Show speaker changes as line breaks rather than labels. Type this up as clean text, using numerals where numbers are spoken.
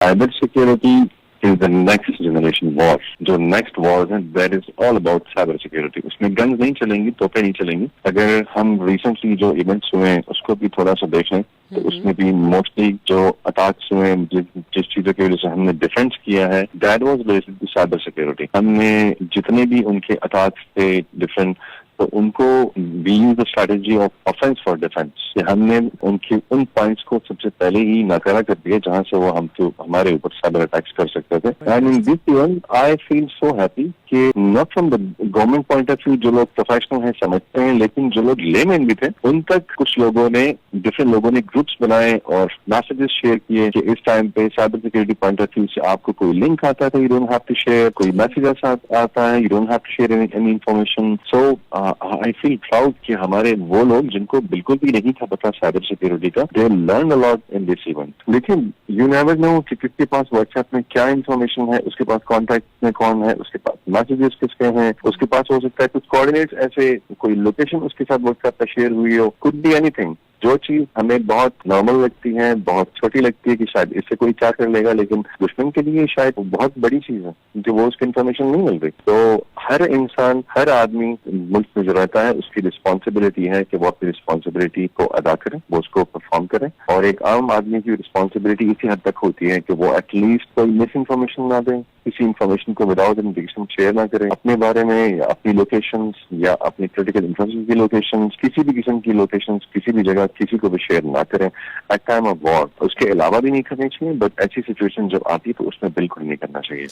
Cyber security is the next generation war. जो next war है, that is all about cyber security. उसमें guns नहीं चलेंगी, तोपें नहीं चलेंगी. अगर हम recently जो events हुए हैं, उसको भी थोड़ा सा देखें, तो उसमें भी मोस्टली जो अटैक्स हुए हैं, जिस चीजों की वजह से हमने डिफेंस किया है, that was basically cyber security. हमने जितने भी उनके अटैक्स थे डिफरेंट, तो उनको we use the strategy of offense for defense. हमने उनके उन पॉइंट्स को सबसे पहले ही नाकारा कर दिया जहां से वो हमारे ऊपर साइबर अटैक्स कर सकते थे. And in this even I feel so happy कि not from the government point of view जो लोग प्रोफेशनल हैं समझते हैं, लेकिन जो लोग लेमैन भी थे उन तक कुछ लोगों ने डिफरेंट लोगों ने ग्रुप्स बनाए और मैसेजेस शेयर किए कि इस टाइम पे cyber security point of view से आपको कोई लिंक आता है तो you don't have to share, कोई मैसेज आता है you don't have to share any information. So I feel proud कि हमारे वो लोग जिनको बिल्कुल भी नहीं था पता साइबर सिक्योरिटी का, they learn a lot in this event. लेकिन यू नेवर नो कि किसके पास व्हाट्सएप में क्या इन्फॉर्मेशन है, उसके पास कॉन्टैक्ट में कौन है, उसके पास मैसेजेस किसके हैं, उसके पास हो सकता है कुछ कोऑर्डिनेट्स ऐसे, कोई लोकेशन उसके साथ व्हाट्सएप पर शेयर हुई हो, कुड बी एनीथिंग. जो चीज हमें बहुत नॉर्मल लगती है, बहुत छोटी लगती है कि शायद इससे कोई क्या कर लेगा, लेकिन दुश्मन के लिए शायद बहुत बड़ी चीज है कि वो उसकी इन्फॉर्मेशन नहीं मिल रही. तो हर इंसान, हर आदमी मुल्क में जो रहता है उसकी रिस्पॉन्सिबिलिटी है कि वो अपनी रिस्पॉन्सिबिलिटी को अदा करे, वो उसको परफॉर्म करे. और एक आम आदमी की रिस्पॉन्सिबिलिटी इसी हद तक होती है कि वो एटलीस्ट कोई मिस इन्फॉर्मेशन ना दे, किसी इन्फॉर्मेशन को विदाउट इंडिकेशन शेयर ना करें अपने बारे में, या अपनी लोकेशंस या अपनी क्रिटिकल इंफॉर्मेशन की लोकेशंस, किसी भी किस्म की लोकेशंस किसी भी जगह किसी को भी शेयर ना करें एट टाइम ऑफ वॉर. उसके अलावा भी नहीं करनी चाहिए, बट ऐसी सिचुएशन जब आती है तो उसमें बिल्कुल नहीं करना चाहिए.